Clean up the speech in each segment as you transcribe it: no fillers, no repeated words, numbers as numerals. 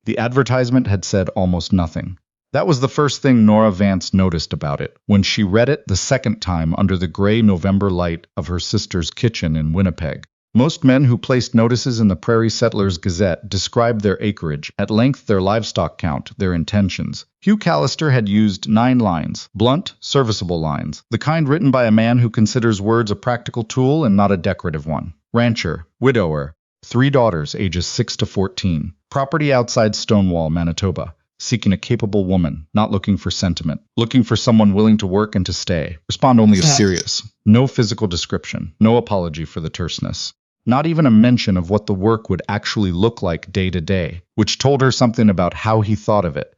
The advertisement had said almost nothing. That was the first thing Nora Vance noticed about it, when she read it the second time under the gray November light of her sister's kitchen in Winnipeg. Most men who placed notices in the Prairie Settlers Gazette described their acreage, at length their livestock count, their intentions. Hugh Callister had used 9 lines, blunt, serviceable lines, the kind written by a man who considers words a practical tool and not a decorative one. Rancher, widower, 3 daughters ages 6 to 14, property outside Stonewall, Manitoba. Seeking a capable woman, not looking for sentiment, looking for someone willing to work and to stay. Respond only if serious. No physical description, no apology for the terseness. Not even a mention of what the work would actually look like day to day, which told her something about how he thought of it,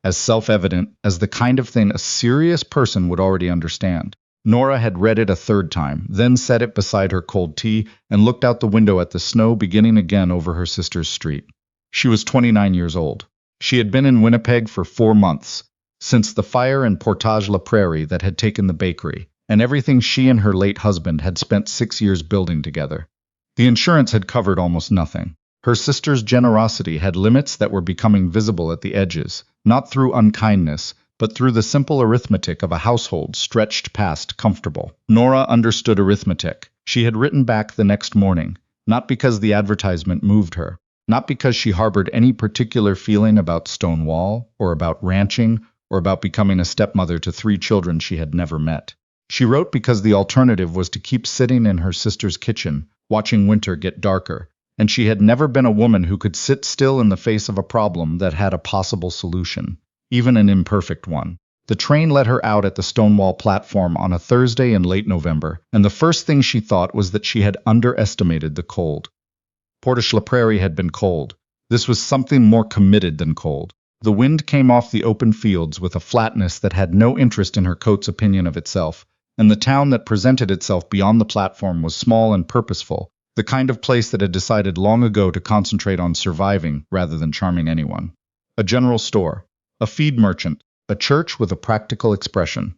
as self-evident as the kind of thing a serious person would already understand. Nora had read it a third time, then set it beside her cold tea, and looked out the window at the snow beginning again over her sister's street. She was 29 years old. She had been in Winnipeg for 4 months, since the fire in Portage la Prairie that had taken the bakery, and everything she and her late husband had spent 6 years building together. The insurance had covered almost nothing. Her sister's generosity had limits that were becoming visible at the edges, not through unkindness, but through the simple arithmetic of a household stretched past comfortable. Nora understood arithmetic. She had written back the next morning, not because the advertisement moved her, not because she harbored any particular feeling about Stonewall, or about ranching, or about becoming a stepmother to 3 children she had never met. She wrote because the alternative was to keep sitting in her sister's kitchen, watching winter get darker, and she had never been a woman who could sit still in the face of a problem that had a possible solution, even an imperfect one. The train let her out at the Stonewall platform on a Thursday in late November, and the first thing she thought was that she had underestimated the cold. Portage la Prairie had been cold. This was something more committed than cold. The wind came off the open fields with a flatness that had no interest in her coat's opinion of itself, and the town that presented itself beyond the platform was small and purposeful, the kind of place that had decided long ago to concentrate on surviving rather than charming anyone. A general store, a feed merchant, a church with a practical expression,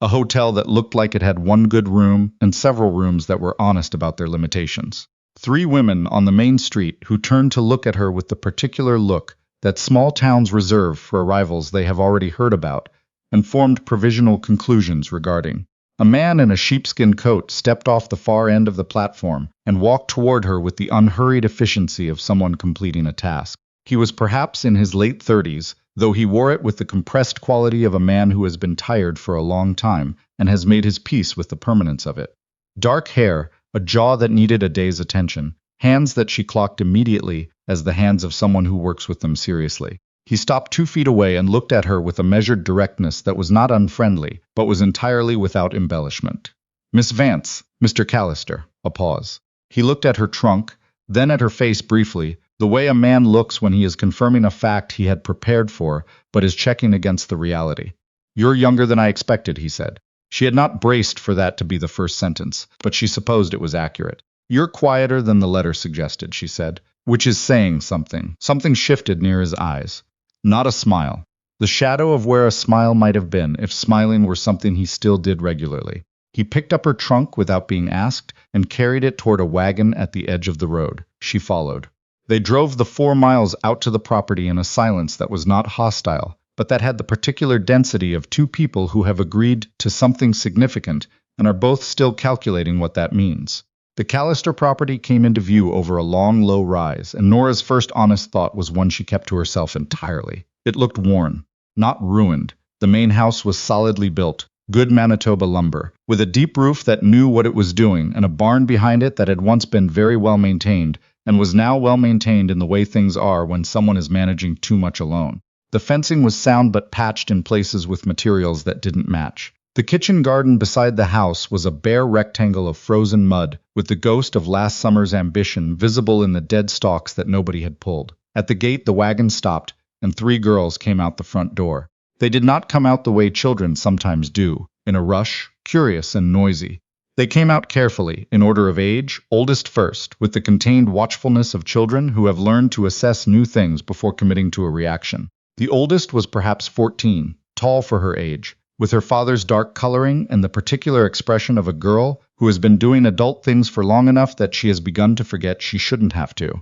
a hotel that looked like it had one good room and several rooms that were honest about their limitations. 3 women on the main street who turned to look at her with the particular look that small towns reserve for arrivals they have already heard about, and formed provisional conclusions regarding. A man in a sheepskin coat stepped off the far end of the platform and walked toward her with the unhurried efficiency of someone completing a task. He was perhaps in his late 30s, though he wore it with the compressed quality of a man who has been tired for a long time and has made his peace with the permanence of it. Dark hair, a jaw that needed a day's attention, hands that she clocked immediately as the hands of someone who works with them seriously. He stopped 2 feet away and looked at her with a measured directness that was not unfriendly, but was entirely without embellishment. "Miss Vance, Mr. Callister." A pause. He looked at her trunk, then at her face briefly, the way a man looks when he is confirming a fact he had prepared for, but is checking against the reality. "You're younger than I expected," he said. She had not braced for that to be the first sentence, but she supposed it was accurate. "You're quieter than the letter suggested," she said, which is saying something. Something shifted near his eyes. Not a smile. The shadow of where a smile might have been if smiling were something he still did regularly. He picked up her trunk without being asked and carried it toward a wagon at the edge of the road. She followed. They drove the 4 miles out to the property in a silence that was not hostile, but that had the particular density of 2 people who have agreed to something significant and are both still calculating what that means. The Callister property came into view over a long, low rise, and Nora's first honest thought was one she kept to herself entirely. It looked worn, not ruined. The main house was solidly built, good Manitoba lumber, with a deep roof that knew what it was doing, and a barn behind it that had once been very well maintained, and was now well maintained in the way things are when someone is managing too much alone. The fencing was sound but patched in places with materials that didn't match. The kitchen garden beside the house was a bare rectangle of frozen mud, with the ghost of last summer's ambition visible in the dead stalks that nobody had pulled. At the gate the wagon stopped, and 3 girls came out the front door. They did not come out the way children sometimes do, in a rush, curious and noisy. They came out carefully, in order of age, oldest first, with the contained watchfulness of children who have learned to assess new things before committing to a reaction. The oldest was perhaps 14, tall for her age, with her father's dark coloring and the particular expression of a girl who has been doing adult things for long enough that she has begun to forget she shouldn't have to.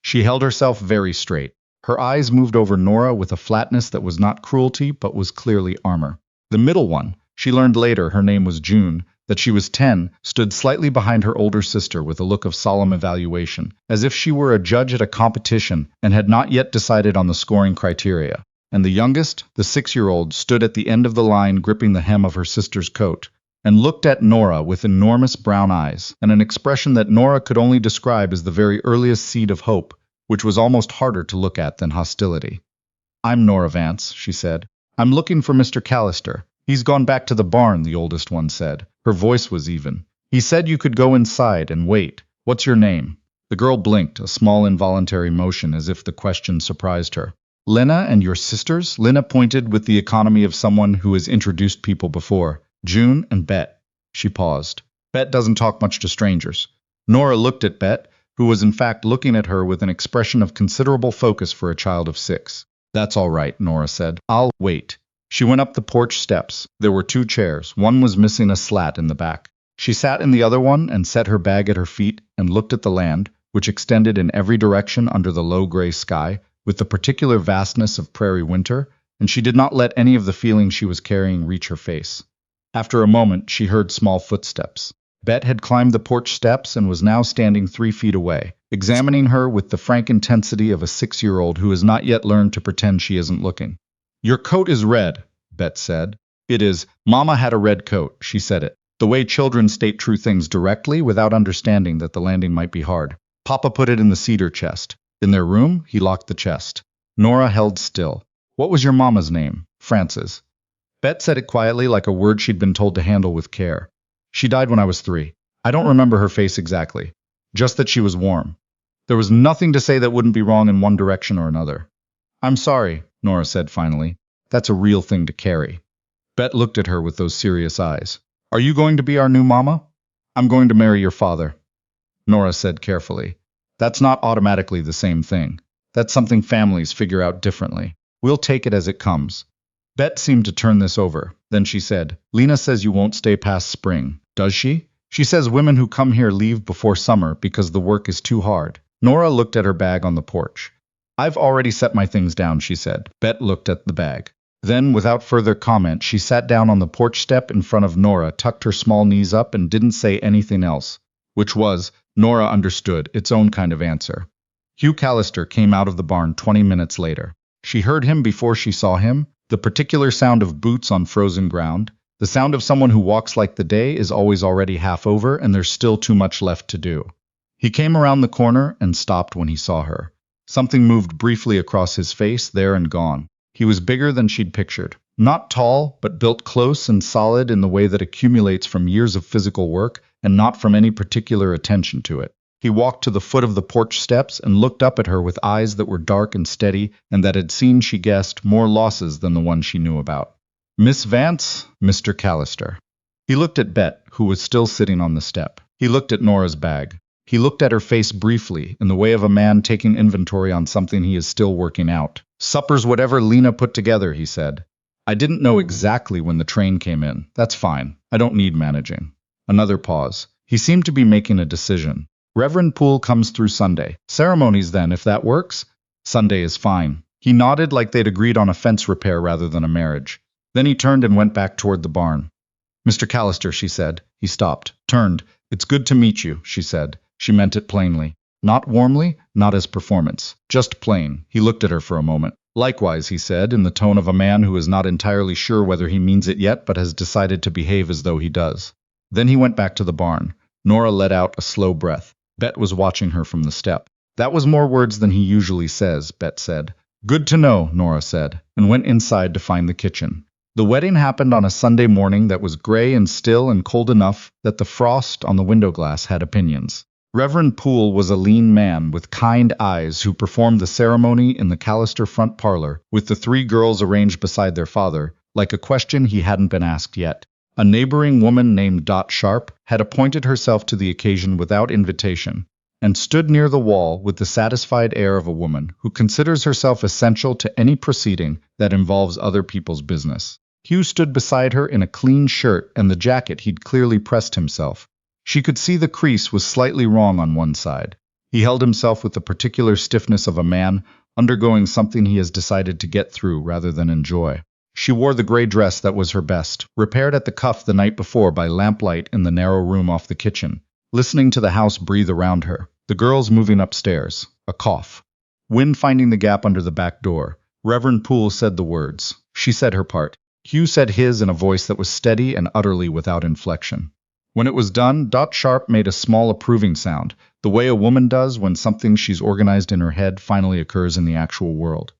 She held herself very straight. Her eyes moved over Nora with a flatness that was not cruelty but was clearly armor. The middle one, she learned later her name was June, that she was 10, stood slightly behind her older sister with a look of solemn evaluation, as if she were a judge at a competition and had not yet decided on the scoring criteria. And the youngest, the 6-year-old, stood at the end of the line gripping the hem of her sister's coat, and looked at Nora with enormous brown eyes, and an expression that Nora could only describe as the very earliest seed of hope, which was almost harder to look at than hostility. "I'm Nora Vance," she said. "I'm looking for Mr. Callister. He's gone back to the barn," the oldest one said. Her voice was even. "He said you could go inside and wait. What's your name?" The girl blinked, a small involuntary motion as if the question surprised her. "Lena and your sisters?" Lena pointed with the economy of someone who has introduced people before. "June and Bet." She paused. "Bet doesn't talk much to strangers." Nora looked at Bet, who was in fact looking at her with an expression of considerable focus for a child of 6. "That's all right," Nora said. "I'll wait." She went up the porch steps. There were 2 chairs. One was missing a slat in the back. She sat in the other one and set her bag at her feet and looked at the land, which extended in every direction under the low gray sky, with the particular vastness of prairie winter, and she did not let any of the feeling she was carrying reach her face. After a moment, she heard small footsteps. Bet had climbed the porch steps and was now standing 3 feet away, examining her with the frank intensity of a 6-year-old who has not yet learned to pretend she isn't looking. "Your coat is red," Bet said. "It is. Mama had a red coat," she said it, the way children state true things directly without understanding that the landing might be hard. "Papa put it in the cedar chest. In their room, he locked the chest." Nora held still. "What was your mama's name?" "Frances." Bet said it quietly, like a word she'd been told to handle with care. "She died when I was 3. I don't remember her face exactly. Just that she was warm. There was nothing to say that wouldn't be wrong in one direction or another." "I'm sorry," Nora said finally. "That's a real thing to carry." Bet looked at her with those serious eyes. "Are you going to be our new mama?" "I'm going to marry your father," Nora said carefully. "That's not automatically the same thing. That's something families figure out differently. We'll take it as it comes." Bet seemed to turn this over. Then she said, "Lena says you won't stay past spring. Does she? She says women who come here leave before summer because the work is too hard." Nora looked at her bag on the porch. "I've already set my things down," she said. Bet looked at the bag. Then, without further comment, she sat down on the porch step in front of Nora, tucked her small knees up, and didn't say anything else. Which was, Nora understood, its own kind of answer. Hugh Callister came out of the barn 20 minutes later. She heard him before she saw him, the particular sound of boots on frozen ground, the sound of someone who walks like the day is always already half over and there's still too much left to do. He came around the corner and stopped when he saw her. Something moved briefly across his face, there and gone. He was bigger than she'd pictured. Not tall, but built close and solid in the way that accumulates from years of physical work and not from any particular attention to it. He walked to the foot of the porch steps and looked up at her with eyes that were dark and steady and that had seen, she guessed, more losses than the one she knew about. "Miss Vance, Mr. Callister." He looked at Bet, who was still sitting on the step. He looked at Nora's bag. He looked at her face briefly, in the way of a man taking inventory on something he is still working out. "Supper's whatever Lena put together," he said. "I didn't know exactly when the train came in. That's fine. I don't need managing." Another pause. He seemed to be making a decision. "Reverend Poole comes through Sunday. Ceremonies then, if that works?" "Sunday is fine." He nodded like they'd agreed on a fence repair rather than a marriage. Then he turned and went back toward the barn. "Mr. Callister," she said. He stopped, turned. "It's good to meet you," she said. She meant it plainly. Not warmly, not as performance. Just plain. He looked at her for a moment. "Likewise," he said, in the tone of a man who is not entirely sure whether he means it yet but has decided to behave as though he does. Then he went back to the barn. Nora let out a slow breath. Bet was watching her from the step. "That was more words than he usually says," Bet said. "Good to know," Nora said, and went inside to find the kitchen. The wedding happened on a Sunday morning that was gray and still and cold enough that the frost on the window glass had opinions. Reverend Poole was a lean man with kind eyes who performed the ceremony in the Callister front parlor, with the 3 girls arranged beside their father, like a question he hadn't been asked yet. A neighboring woman named Dot Sharp had appointed herself to the occasion without invitation, and stood near the wall with the satisfied air of a woman who considers herself essential to any proceeding that involves other people's business. Hugh stood beside her in a clean shirt and the jacket he'd clearly pressed himself. She could see the crease was slightly wrong on one side. He held himself with the particular stiffness of a man undergoing something he has decided to get through rather than enjoy. She wore the gray dress that was her best, repaired at the cuff the night before by lamplight in the narrow room off the kitchen, listening to the house breathe around her, the girls moving upstairs, a cough. Wind finding the gap under the back door. Reverend Poole said the words. She said her part. Hugh said his in a voice that was steady and utterly without inflection. When it was done, Dot Sharp made a small approving sound, the way a woman does when something she's organized in her head finally occurs in the actual world.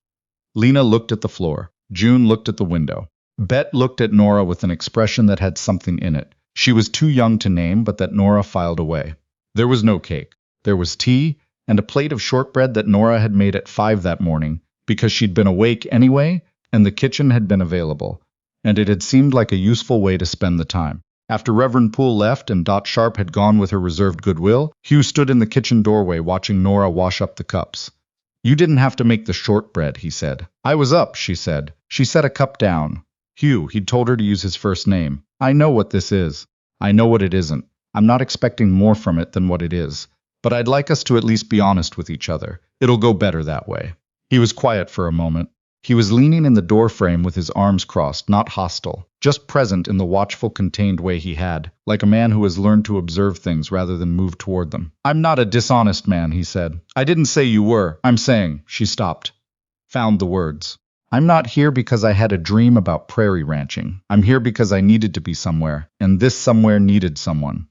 Lena looked at the floor. June looked at the window. Bet looked at Nora with an expression that had something in it. She was too young to name, but that Nora filed away. There was no cake. There was tea, and a plate of shortbread that Nora had made at 5 that morning, because she'd been awake anyway, and the kitchen had been available, and it had seemed like a useful way to spend the time. After Reverend Poole left and Dot Sharp had gone with her reserved goodwill, Hugh stood in the kitchen doorway watching Nora wash up the cups. You didn't have to make the shortbread, he said. I was up, she said. She set a cup down. Hugh, he'd told her to use his first name. I know what this is. I know what it isn't. I'm not expecting more from it than what it is. But I'd like us to at least be honest with each other. It'll go better that way. He was quiet for a moment. He was leaning in the doorframe with his arms crossed, not hostile, just present in the watchful, contained way he had, like a man who has learned to observe things rather than move toward them. I'm not a dishonest man, he said. I didn't say you were. I'm saying, she stopped. Found the words. I'm not here because I had a dream about prairie ranching. I'm here because I needed to be somewhere, and this somewhere needed someone.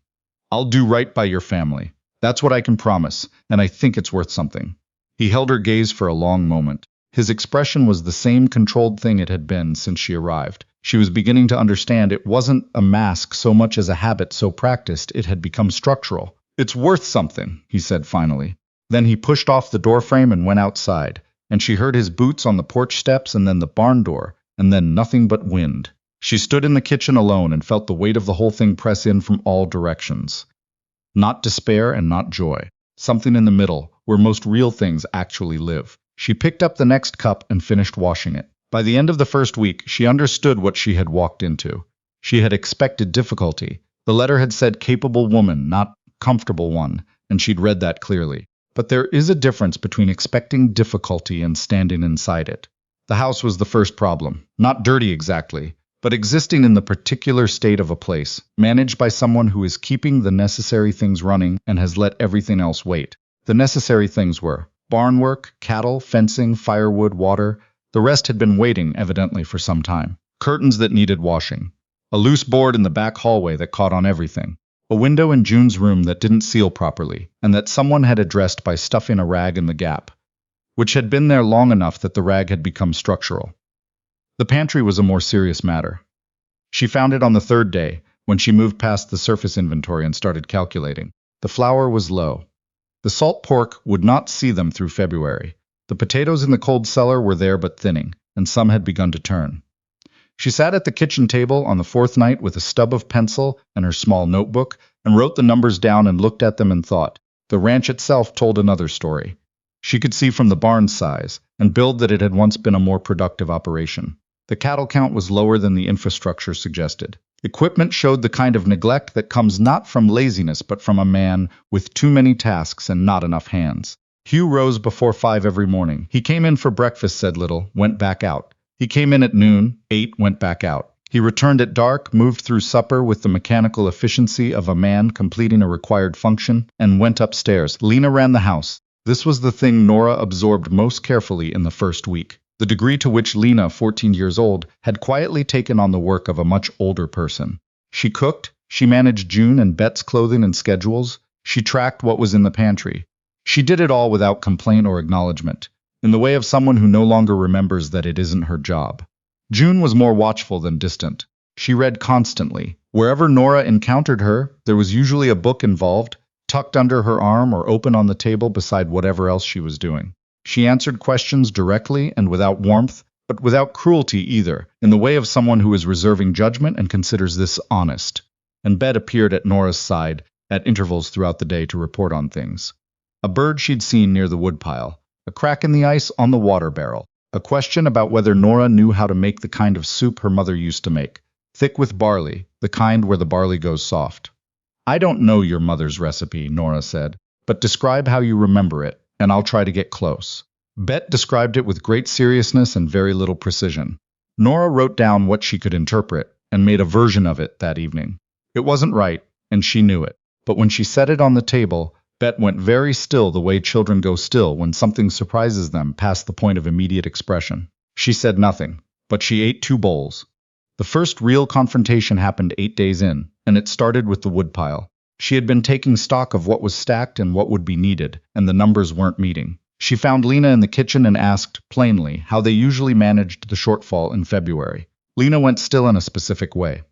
I'll do right by your family. That's what I can promise, and I think it's worth something. He held her gaze for a long moment. His expression was the same controlled thing it had been since she arrived. She was beginning to understand it wasn't a mask so much as a habit so practiced it had become structural. It's worth something, he said finally. Then he pushed off the doorframe and went outside, and she heard his boots on the porch steps and then the barn door, and then nothing but wind. She stood in the kitchen alone and felt the weight of the whole thing press in from all directions. Not despair and not joy. Something in the middle, where most real things actually live. She picked up the next cup and finished washing it. By the end of the first week, she understood what she had walked into. She had expected difficulty. The letter had said capable woman, not comfortable one, and she'd read that clearly. But there is a difference between expecting difficulty and standing inside it. The house was the first problem. Not dirty exactly, but existing in the particular state of a place, managed by someone who is keeping the necessary things running and has let everything else wait. The necessary things were barn work, cattle, fencing, firewood, water. The rest had been waiting, evidently, for some time. Curtains that needed washing. A loose board in the back hallway that caught on everything. A window in June's room that didn't seal properly, and that someone had addressed by stuffing a rag in the gap, which had been there long enough that the rag had become structural. The pantry was a more serious matter. She found it on the third day, when she moved past the surface inventory and started calculating. The flour was low. The salt pork would not see them through February. The potatoes in the cold cellar were there but thinning, and some had begun to turn. She sat at the kitchen table on the fourth night with a stub of pencil and her small notebook, and wrote the numbers down and looked at them and thought. The ranch itself told another story. She could see from the barn's size, and build that it had once been a more productive operation. The cattle count was lower than the infrastructure suggested. Equipment showed the kind of neglect that comes not from laziness but from a man with too many tasks and not enough hands. Hugh rose before 5 every morning. He came in for breakfast, said little, went back out. He came in at noon, ate, went back out. He returned at dark, moved through supper with the mechanical efficiency of a man completing a required function, and went upstairs. Lena ran the house. This was the thing Nora absorbed most carefully in the first week. The degree to which Lena, 14 years old, had quietly taken on the work of a much older person. She cooked, she managed June and Bet's clothing and schedules, she tracked what was in the pantry. She did it all without complaint or acknowledgement, in the way of someone who no longer remembers that it isn't her job. June was more watchful than distant. She read constantly. Wherever Nora encountered her, there was usually a book involved, tucked under her arm or open on the table beside whatever else she was doing. She answered questions directly and without warmth, but without cruelty either, in the way of someone who is reserving judgment and considers this honest. And Bet appeared at Nora's side at intervals throughout the day to report on things. A bird she'd seen near the woodpile, a crack in the ice on the water barrel, a question about whether Nora knew how to make the kind of soup her mother used to make, thick with barley, the kind where the barley goes soft. I don't know your mother's recipe, Nora said, but describe how you remember it, and I'll try to get close. Bet described it with great seriousness and very little precision. Nora wrote down what she could interpret and made a version of it that evening. It wasn't right, and she knew it. But when she set it on the table, Bet went very still, the way children go still when something surprises them past the point of immediate expression. She said nothing, but she ate 2 bowls. The first real confrontation happened 8 days in, and it started with the woodpile. She had been taking stock of what was stacked and what would be needed, and the numbers weren't meeting. She found Lena in the kitchen and asked, plainly, how they usually managed the shortfall in February. Lena went still in a specific way.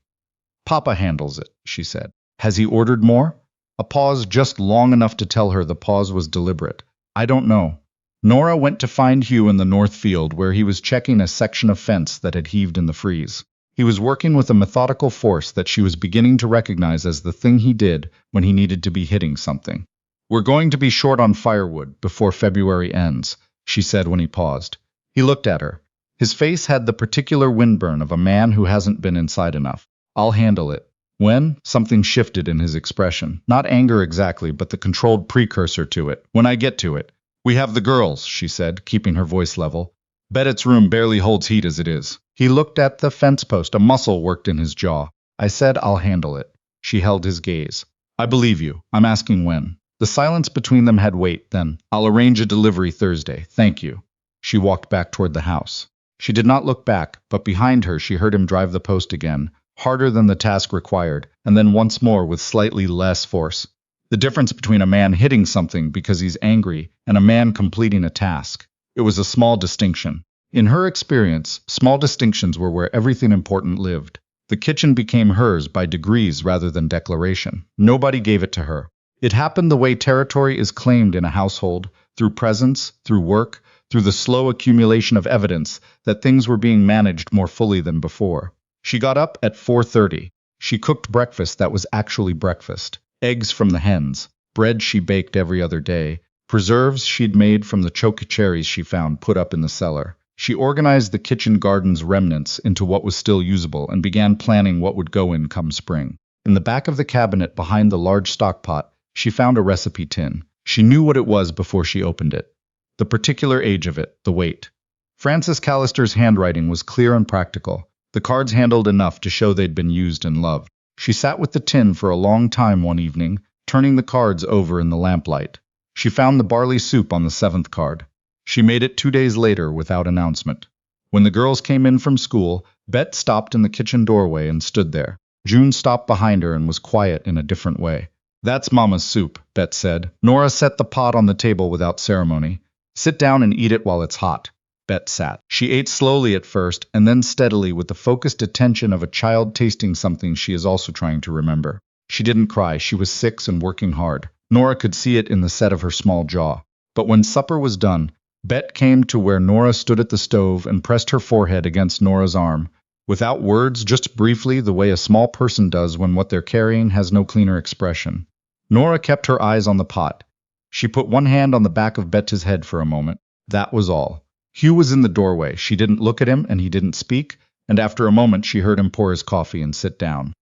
Papa handles it, she said. Has he ordered more? A pause just long enough to tell her the pause was deliberate. I don't know. Nora went to find Hugh in the north field where he was checking a section of fence that had heaved in the freeze. He was working with a methodical force that she was beginning to recognize as the thing he did when he needed to be hitting something. We're going to be short on firewood before February ends, she said when he paused. He looked at her. His face had the particular windburn of a man who hasn't been inside enough. I'll handle it. When? Something shifted in his expression. Not anger exactly, but the controlled precursor to it. When I get to it. We have the girls, she said, keeping her voice level. Bennett's room barely holds heat as it is. He looked at the fence post. A muscle worked in his jaw. I said I'll handle it. She held his gaze. I believe you. I'm asking when. The silence between them had weight, then. I'll arrange a delivery Thursday. Thank you. She walked back toward the house. She did not look back, but behind her she heard him drive the post again, harder than the task required, and then once more with slightly less force. The difference between a man hitting something because he's angry and a man completing a task. It was a small distinction. In her experience, small distinctions were where everything important lived. The kitchen became hers by degrees rather than declaration. Nobody gave it to her. It happened the way territory is claimed in a household, through presence, through work, through the slow accumulation of evidence that things were being managed more fully than before. She got up at 4:30. She cooked breakfast that was actually breakfast. Eggs from the hens, bread she baked every other day, preserves she'd made from the chokecherries she found put up in the cellar. She organized the kitchen garden's remnants into what was still usable and began planning what would go in come spring. In the back of the cabinet behind the large stockpot, she found a recipe tin. She knew what it was before she opened it. The particular age of it, the weight. Francis Callister's handwriting was clear and practical. The cards handled enough to show they'd been used and loved. She sat with the tin for a long time one evening, turning the cards over in the lamplight. She found the barley soup on the 7th card. She made it 2 days later without announcement. When the girls came in from school, Bet stopped in the kitchen doorway and stood there. June stopped behind her and was quiet in a different way. That's Mama's soup, Bet said. Nora set the pot on the table without ceremony. Sit down and eat it while it's hot. Bet sat. She ate slowly at first, and then steadily with the focused attention of a child tasting something she is also trying to remember. She didn't cry. She was 6 and working hard. Nora could see it in the set of her small jaw. But when supper was done, Bet came to where Nora stood at the stove and pressed her forehead against Nora's arm. Without words, just briefly, the way a small person does when what they're carrying has no cleaner expression. Nora kept her eyes on the pot. She put one hand on the back of Bet's head for a moment. That was all. Hugh was in the doorway. She didn't look at him, and he didn't speak, and after a moment she heard him pour his coffee and sit down.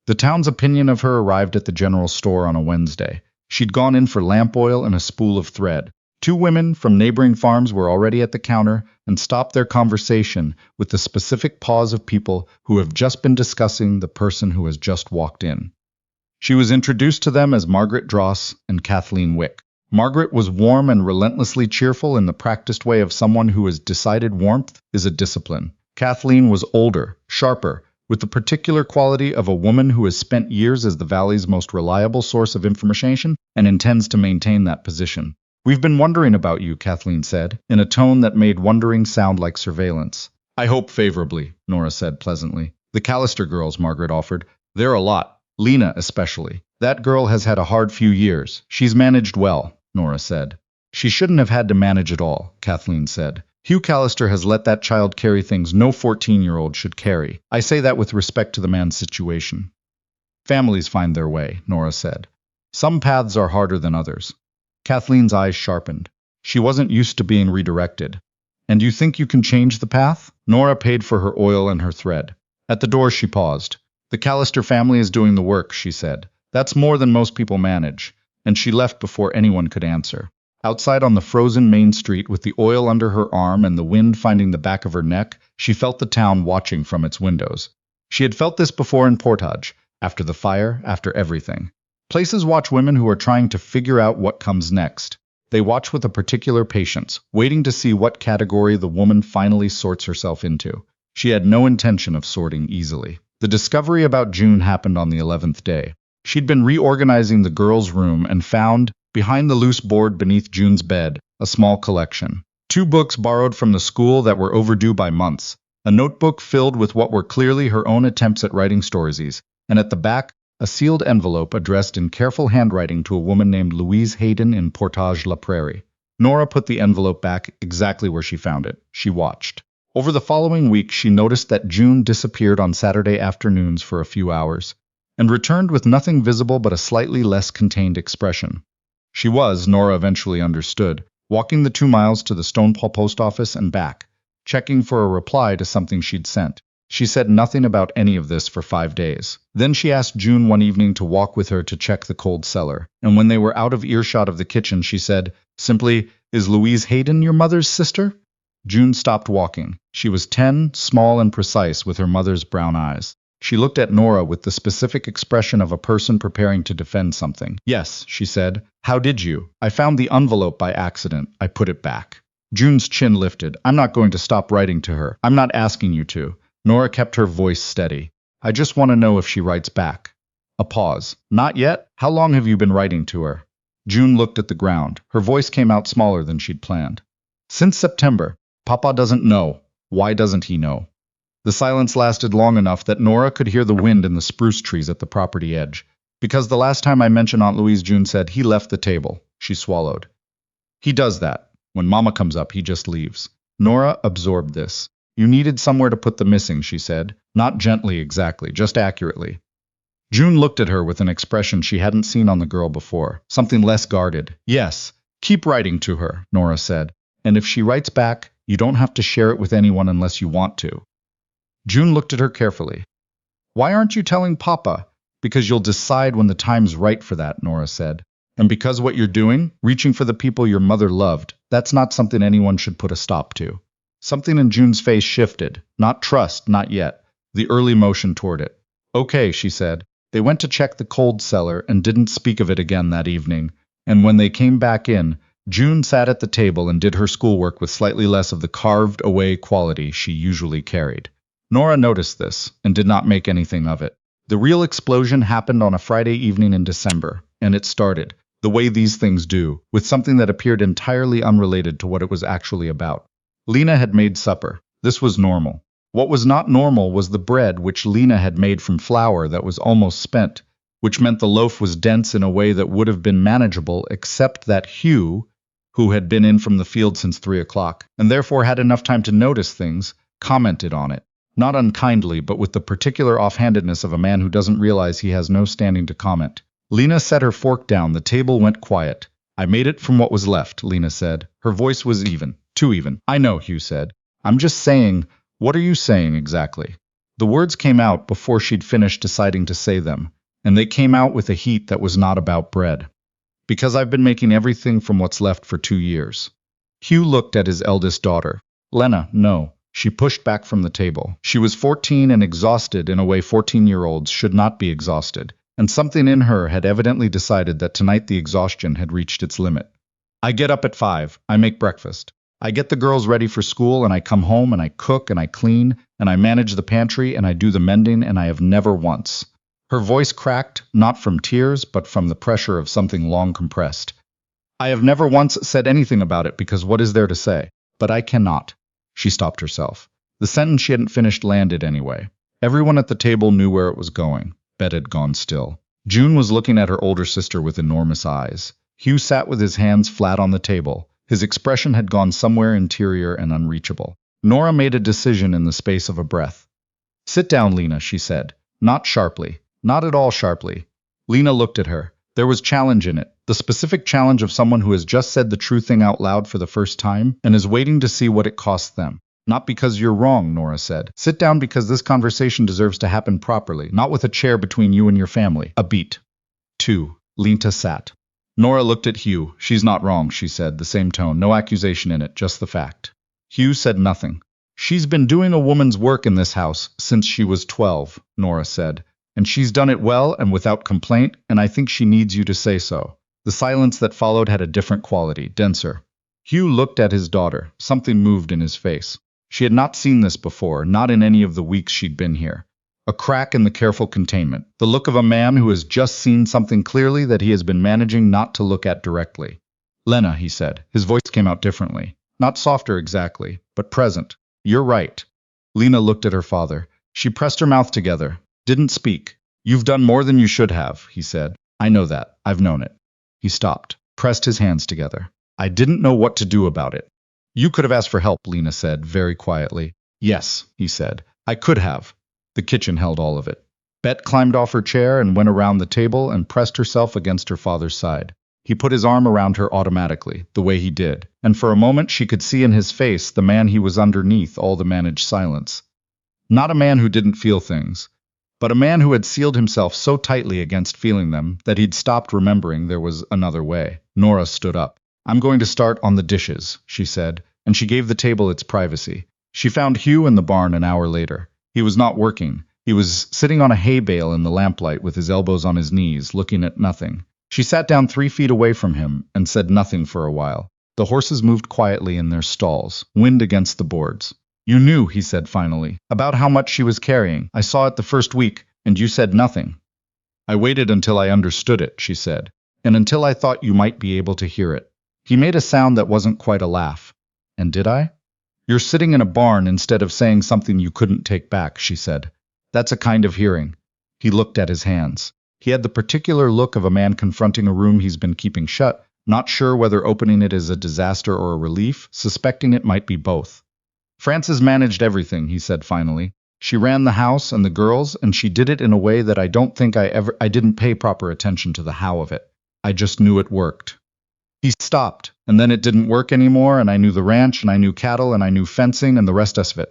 The town's opinion of her arrived at the general store on a Wednesday. She'd gone in for lamp oil and a spool of thread. 2 women from neighboring farms were already at the counter and stopped their conversation with the specific pause of people who have just been discussing the person who has just walked in. She was introduced to them as Margaret Dross and Kathleen Wick. Margaret was warm and relentlessly cheerful in the practiced way of someone who has decided warmth is a discipline. Kathleen was older, sharper, with the particular quality of a woman who has spent years as the Valley's most reliable source of information and intends to maintain that position. We've been wondering about you, Kathleen said, in a tone that made wondering sound like surveillance. I hope favorably, Nora said pleasantly. The Callister girls, Margaret offered. They're a lot. Lena especially. That girl has had a hard few years. She's managed well, Nora said. She shouldn't have had to manage at all, Kathleen said. Hugh Callister has let that child carry things no 14-year-old should carry. I say that with respect to the man's situation. Families find their way, Nora said. Some paths are harder than others. Kathleen's eyes sharpened. She wasn't used to being redirected. And you think you can change the path? Nora paid for her oil and her thread. At the door she paused. The Callister family is doing the work, she said. That's more than most people manage. And she left before anyone could answer. Outside on the frozen main street, with the oil under her arm and the wind finding the back of her neck, she felt the town watching from its windows. She had felt this before in Portage, after the fire, after everything. Places watch women who are trying to figure out what comes next. They watch with a particular patience, waiting to see what category the woman finally sorts herself into. She had no intention of sorting easily. The discovery about June happened on the 11th day. She'd been reorganizing the girls' room and found, behind the loose board beneath June's bed, a small collection. 2 books borrowed from the school that were overdue by months, a notebook filled with what were clearly her own attempts at writing stories, and at the back, a sealed envelope addressed in careful handwriting to a woman named Louise Hayden in Portage la Prairie. Nora put the envelope back exactly where she found it. She watched. Over the following week, she noticed that June disappeared on Saturday afternoons for a few hours, and returned with nothing visible but a slightly less contained expression. She was, Nora eventually understood, walking the 2 miles to the Stonewall post office and back, checking for a reply to something she'd sent. She said nothing about any of this for 5 days. Then she asked June one evening to walk with her to check the cold cellar, and when they were out of earshot of the kitchen, she said, simply, "Is Louise Hayden your mother's sister?" June stopped walking. She was 10, small and precise, with her mother's brown eyes. She looked at Nora with the specific expression of a person preparing to defend something. "Yes," she said. "How did you?" "I found the envelope by accident. I put it back." June's chin lifted. "I'm not going to stop writing to her. I'm not asking you to." Nora kept her voice steady. "I just want to know if she writes back." A pause. "Not yet? How long have you been writing to her?" June looked at the ground. Her voice came out smaller than she'd planned. "Since September. Papa doesn't know." "Why doesn't he know?" The silence lasted long enough that Nora could hear the wind in the spruce trees at the property edge. "Because the last time I mentioned Aunt Louise," June said, "he left the table." She swallowed. "He does that. When Mama comes up, he just leaves." Nora absorbed this. "You needed somewhere to put the missing," she said. Not gently exactly, just accurately. June looked at her with an expression she hadn't seen on the girl before, something less guarded. "Yes, keep writing to her," Nora said. "And if she writes back, you don't have to share it with anyone unless you want to." June looked at her carefully. "Why aren't you telling Papa?" "Because you'll decide when the time's right for that," Nora said. "And because what you're doing, reaching for the people your mother loved, that's not something anyone should put a stop to." Something in June's face shifted. Not trust, not yet. The early motion toward it. "Okay," she said. They went to check the cold cellar and didn't speak of it again that evening. And when they came back in, June sat at the table and did her schoolwork with slightly less of the carved-away quality she usually carried. Nora noticed this, and did not make anything of it. The real explosion happened on a Friday evening in December, and it started, the way these things do, with something that appeared entirely unrelated to what it was actually about. Lena had made supper. This was normal. What was not normal was the bread which Lena had made from flour that was almost spent, which meant the loaf was dense in a way that would have been manageable except that Hugh, who had been in from the field since 3 o'clock, and therefore had enough time to notice things, commented on it. Not unkindly, but with the particular offhandedness of a man who doesn't realize he has no standing to comment. Lena set her fork down. The table went quiet. "I made it from what was left," Lena said. Her voice was even. Too even. "I know," Hugh said. "I'm just saying." "What are you saying exactly?" The words came out before she'd finished deciding to say them, and they came out with a heat that was not about bread. "Because I've been making everything from what's left for 2 years." Hugh looked at his eldest daughter. "Lena, no." She pushed back from the table. She was 14 and exhausted in a way 14-year-olds should not be exhausted, and something in her had evidently decided that tonight the exhaustion had reached its limit. "I get up at 5. I make breakfast. I get the girls ready for school, and I come home and I cook and I clean and I manage the pantry and I do the mending, and I have never once." Her voice cracked, not from tears, but from the pressure of something long compressed. "I have never once said anything about it because what is there to say? But I cannot." She stopped herself. The sentence she hadn't finished landed anyway. Everyone at the table knew where it was going. Bet had gone still. June was looking at her older sister with enormous eyes. Hugh sat with his hands flat on the table. His expression had gone somewhere interior and unreachable. Nora made a decision in the space of a breath. "Sit down, Lena," she said. Not sharply. Not at all sharply. Lena looked at her. There was challenge in it. The specific challenge of someone who has just said the true thing out loud for the first time and is waiting to see what it costs them. "Not because you're wrong," Nora said. "Sit down because this conversation deserves to happen properly, not with a chair between you and your family." A beat. 2. Lena sat. Nora looked at Hugh. She's not wrong, she said, the same tone, no accusation in it, just the fact. Hugh said nothing. She's been doing a woman's work in this house since she was 12, Nora said, and she's done it well and without complaint, and I think she needs you to say so. The silence that followed had a different quality, denser. Hugh looked at his daughter. Something moved in his face. She had not seen this before, not in any of the weeks she'd been here. A crack in the careful containment, the look of a man who has just seen something clearly that he has been managing not to look at directly. Lena, he said. His voice came out differently. Not softer exactly, but present. You're right. Lena looked at her father. She pressed her mouth together, didn't speak. You've done more than you should have, he said. I know that. I've known it. He stopped, pressed his hands together. I didn't know what to do about it. You could have asked for help, Lena said, very quietly. Yes, he said. I could have. The kitchen held all of it. Bet climbed off her chair and went around the table and pressed herself against her father's side. He put his arm around her automatically, the way he did, and for a moment she could see in his face the man he was underneath all the managed silence. Not a man who didn't feel things, but a man who had sealed himself so tightly against feeling them that he'd stopped remembering there was another way. Nora stood up. I'm going to start on the dishes, she said, and she gave the table its privacy. She found Hugh in the barn an hour later. He was not working. He was sitting on a hay bale in the lamplight with his elbows on his knees, looking at nothing. She sat down 3 feet away from him and said nothing for a while. The horses moved quietly in their stalls, wind against the boards. You knew, he said finally, about how much she was carrying. I saw it the first week, and you said nothing. I waited until I understood it, she said, and until I thought you might be able to hear it. He made a sound that wasn't quite a laugh. And did I? You're sitting in a barn instead of saying something you couldn't take back, she said. That's a kind of hearing. He looked at his hands. He had the particular look of a man confronting a room he's been keeping shut, not sure whether opening it is a disaster or a relief, suspecting it might be both. Frances managed everything, he said finally. She ran the house and the girls, and she did it in a way that I don't think I didn't pay proper attention to the how of it. I just knew it worked. He stopped, and then it didn't work anymore, and I knew the ranch, and I knew cattle, and I knew fencing, and the rest of it.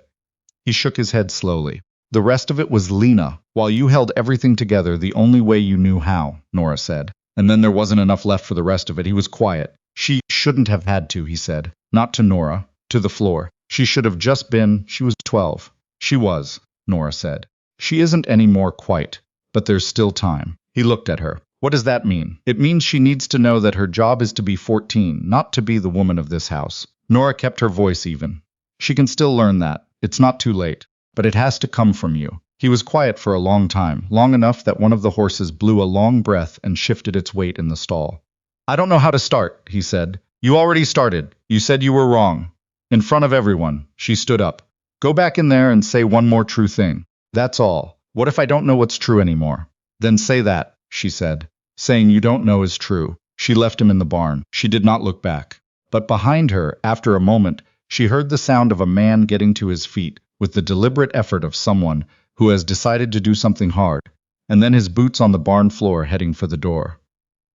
He shook his head slowly. The rest of it was Lena. While you held everything together the only way you knew how, Nora said. And then there wasn't enough left for the rest of it. He was quiet. She shouldn't have had to, he said. Not to Nora. To the floor. She should have just been. She was 12. She was, Nora said. She isn't anymore quite. But there's still time. He looked at her. What does that mean? It means she needs to know that her job is to be 14, not to be the woman of this house. Nora kept her voice even. She can still learn that. It's not too late. But it has to come from you. He was quiet for a long time, long enough that one of the horses blew a long breath and shifted its weight in the stall. I don't know how to start, he said. You already started. You said you were wrong. In front of everyone. She stood up. Go back in there and say one more true thing. That's all. What if I don't know what's true anymore? Then say that, she said. Saying you don't know is true. She left him in the barn. She did not look back. But behind her, after a moment, she heard the sound of a man getting to his feet, with the deliberate effort of someone who has decided to do something hard, and then his boots on the barn floor heading for the door.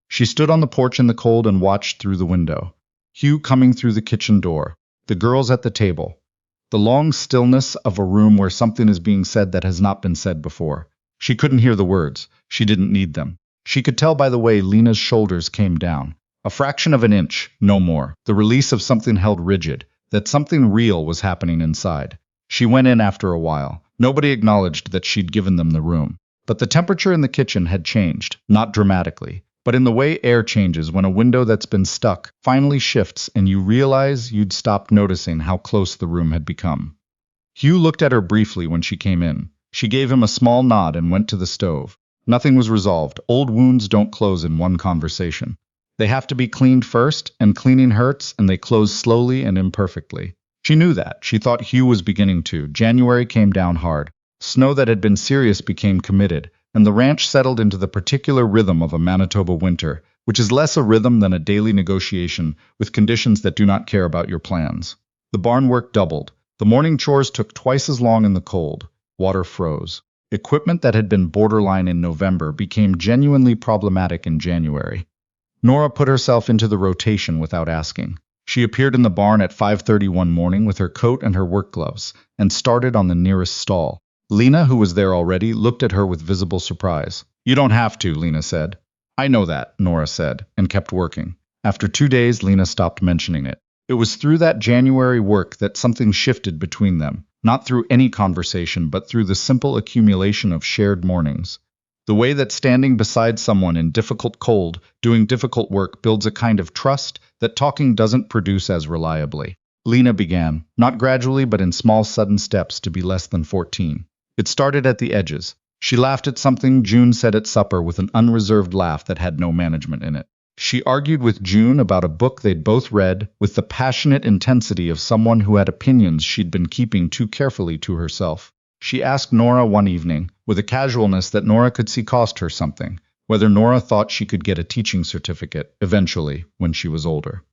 She stood on the porch in the cold and watched through the window. Hugh coming through the kitchen door. The girls at the table. The long stillness of a room where something is being said that has not been said before. She couldn't hear the words. She didn't need them. She could tell by the way Lena's shoulders came down. A fraction of an inch, no more. The release of something held rigid, that something real was happening inside. She went in after a while. Nobody acknowledged that she'd given them the room. But the temperature in the kitchen had changed, not dramatically, but in the way air changes when a window that's been stuck finally shifts and you realize you'd stopped noticing how close the room had become. Hugh looked at her briefly when she came in. She gave him a small nod and went to the stove. Nothing was resolved. Old wounds don't close in one conversation. They have to be cleaned first, and cleaning hurts, and they close slowly and imperfectly. She knew that. She thought Hugh was beginning to. January came down hard. Snow that had been serious became committed, and the ranch settled into the particular rhythm of a Manitoba winter, which is less a rhythm than a daily negotiation with conditions that do not care about your plans. The barn work doubled. The morning chores took twice as long in the cold. Water froze. Equipment that had been borderline in November became genuinely problematic in January. Nora put herself into the rotation without asking. She appeared in the barn at 5:30 one morning with her coat and her work gloves, and started on the nearest stall. Lena, who was there already, looked at her with visible surprise. You don't have to, Lena said. I know that, Nora said, and kept working. After 2 days, Lena stopped mentioning it. It was through that January work that something shifted between them, not through any conversation, but through the simple accumulation of shared mornings. The way that standing beside someone in difficult cold, doing difficult work builds a kind of trust that talking doesn't produce as reliably. Lena began, not gradually but in small sudden steps, to be less than 14. It started at the edges. She laughed at something June said at supper with an unreserved laugh that had no management in it. She argued with June about a book they'd both read with the passionate intensity of someone who had opinions she'd been keeping too carefully to herself. She asked Nora one evening, with a casualness that Nora could see cost her something, whether Nora thought she could get a teaching certificate, eventually, when she was older.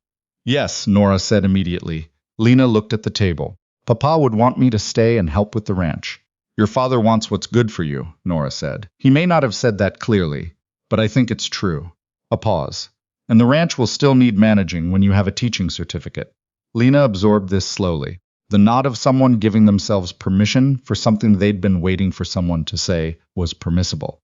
Yes, Nora said immediately. Lena looked at the table. Papa would want me to stay and help with the ranch. Your father wants what's good for you, Nora said. He may not have said that clearly, but I think it's true. A pause. And the ranch will still need managing when you have a teaching certificate. Lena absorbed this slowly. The nod of someone giving themselves permission for something they'd been waiting for someone to say was permissible.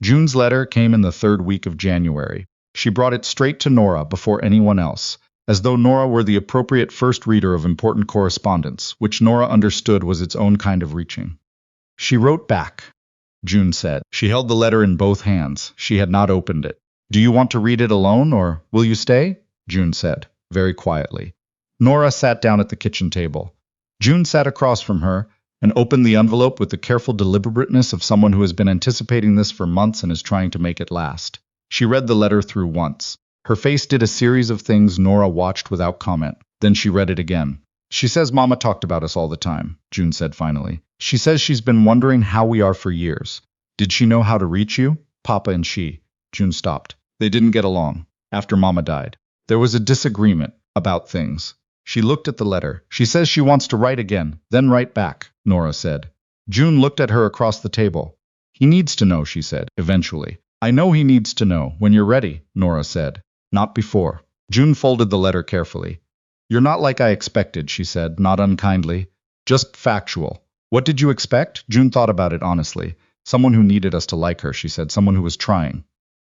June's letter came in the 3rd week of January. She brought it straight to Nora before anyone else, as though Nora were the appropriate first reader of important correspondence, which Nora understood was its own kind of reaching. She wrote back, June said. She held the letter in both hands. She had not opened it. Do you want to read it alone, or will you stay? June said, very quietly. Nora sat down at the kitchen table. June sat across from her and opened the envelope with the careful deliberateness of someone who has been anticipating this for months and is trying to make it last. She read the letter through once. Her face did a series of things Nora watched without comment. Then she read it again. She says Mama talked about us all the time, June said finally. She says she's been wondering how we are for years. Did she know how to reach you? Papa and she. June stopped. They didn't get along. After Mama died, there was a disagreement about things. She looked at the letter. She says she wants to write again, then write back, Nora said. June looked at her across the table. He needs to know, she said, eventually. I know he needs to know. When you're ready, Nora said. Not before. June folded the letter carefully. You're not like I expected, she said, not unkindly. Just factual. What did you expect? June thought about it honestly. Someone who needed us to like her, she said, someone who was trying.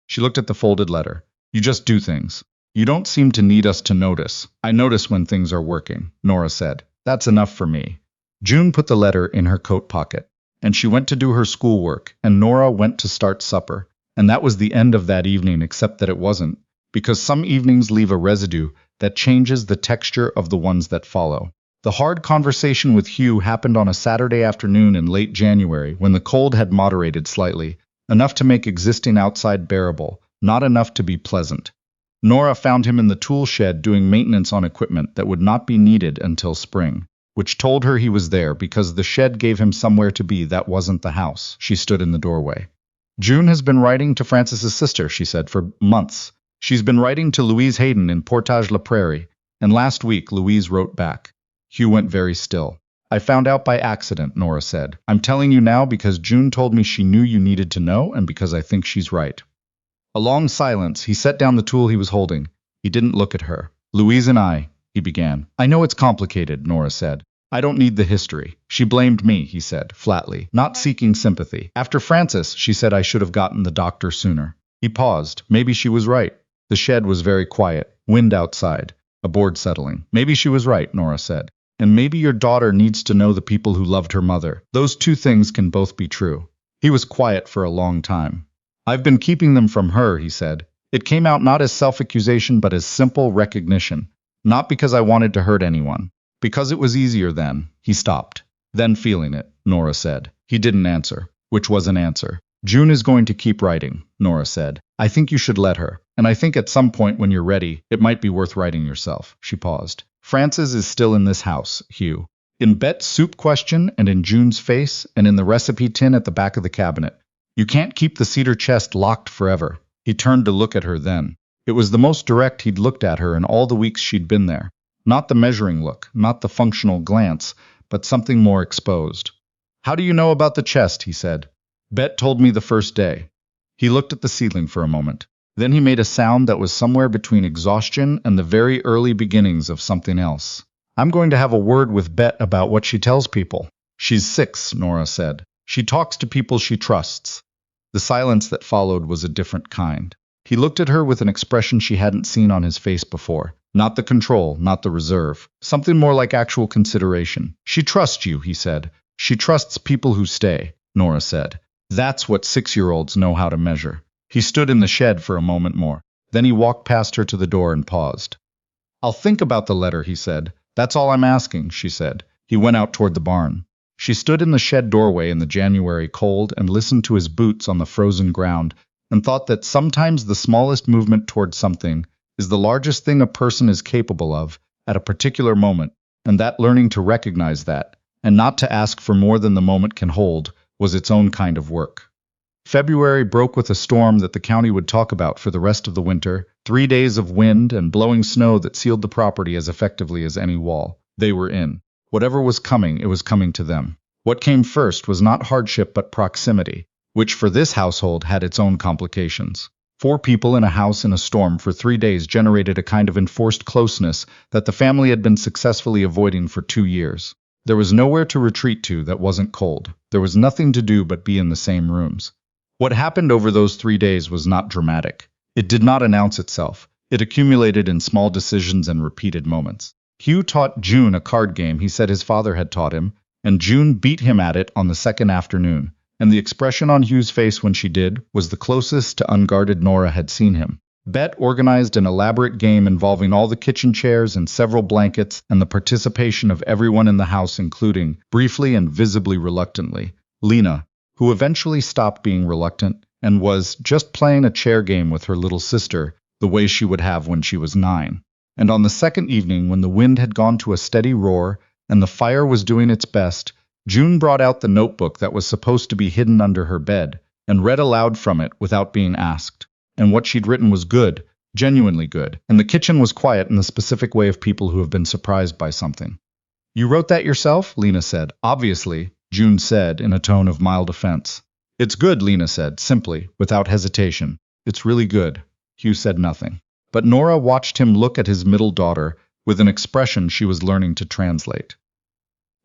She looked at the folded letter. You just do things. You don't seem to need us to notice. I notice when things are working, Nora said. That's enough for me. June put the letter in her coat pocket, and she went to do her schoolwork, and Nora went to start supper. And that was the end of that evening, except that it wasn't, because some evenings leave a residue that changes the texture of the ones that follow. The hard conversation with Hugh happened on a Saturday afternoon in late January, when the cold had moderated slightly, enough to make existing outside bearable, not enough to be pleasant. Nora found him in the tool shed doing maintenance on equipment that would not be needed until spring, which told her he was there because the shed gave him somewhere to be that wasn't the house. She stood in the doorway. June has been writing to Francis's sister, she said, for months. She's been writing to Louise Hayden in Portage la Prairie, and last week Louise wrote back. Hugh went very still. I found out by accident, Nora said. I'm telling you now because June told me she knew you needed to know and because I think she's right. A long silence. He set down the tool he was holding. He didn't look at her. Louise and I, he began. I know it's complicated, Nora said. I don't need the history. She blamed me, he said, flatly, not seeking sympathy. After Francis, she said I should have gotten the doctor sooner. He paused. Maybe she was right. The shed was very quiet. Wind outside. A board settling. Maybe she was right, Nora said. And maybe your daughter needs to know the people who loved her mother. Those two things can both be true. He was quiet for a long time. I've been keeping them from her, he said. It came out not as self-accusation but as simple recognition. Not because I wanted to hurt anyone. Because it was easier then. He stopped. Then feeling it, Nora said. He didn't answer. Which was an answer. June is going to keep writing, Nora said. I think you should let her. And I think at some point when you're ready, it might be worth writing yourself. She paused. Francis is still in this house, Hugh. In Bet's soup question and in June's face and in the recipe tin at the back of the cabinet. You can't keep the cedar chest locked forever. He turned to look at her then. It was the most direct he'd looked at her in all the weeks she'd been there. Not the measuring look, not the functional glance, but something more exposed. How do you know about the chest, he said. Bet told me the first day. He looked at the ceiling for a moment. Then he made a sound that was somewhere between exhaustion and the very early beginnings of something else. I'm going to have a word with Bet about what she tells people. She's 6, Nora said. She talks to people she trusts. The silence that followed was a different kind. He looked at her with an expression she hadn't seen on his face before. Not the control, not the reserve. Something more like actual consideration. She trusts you, he said. She trusts people who stay, Nora said. That's what 6-year-olds know how to measure. He stood in the shed for a moment more. Then he walked past her to the door and paused. I'll think about the letter, he said. That's all I'm asking, she said. He went out toward the barn. She stood in the shed doorway in the January cold and listened to his boots on the frozen ground and thought that sometimes the smallest movement toward something is the largest thing a person is capable of at a particular moment, and that learning to recognize that, and not to ask for more than the moment can hold, was its own kind of work. February broke with a storm that the county would talk about for the rest of the winter, 3 days of wind and blowing snow that sealed the property as effectively as any wall. They were in. Whatever was coming, it was coming to them. What came first was not hardship but proximity, which for this household had its own complications. 4 people in a house in a storm for 3 days generated a kind of enforced closeness that the family had been successfully avoiding for 2 years. There was nowhere to retreat to that wasn't cold. There was nothing to do but be in the same rooms. What happened over those 3 days was not dramatic. It did not announce itself. It accumulated in small decisions and repeated moments. Hugh taught June a card game he said his father had taught him, and June beat him at it on the second afternoon. And the expression on Hugh's face when she did was the closest to unguarded Nora had seen him. Bet organized an elaborate game involving all the kitchen chairs and several blankets and the participation of everyone in the house, including, briefly and visibly reluctantly, Lena, who eventually stopped being reluctant and was just playing a chair game with her little sister the way she would have when she was 9. And on the second evening, when the wind had gone to a steady roar and the fire was doing its best, June brought out the notebook that was supposed to be hidden under her bed and read aloud from it without being asked. And what she'd written was good, genuinely good, and the kitchen was quiet in the specific way of people who have been surprised by something. You wrote that yourself? Lena said. Obviously, June said in a tone of mild offense. It's good, Lena said, simply, without hesitation. It's really good. Hugh said nothing. But Nora watched him look at his middle daughter with an expression she was learning to translate.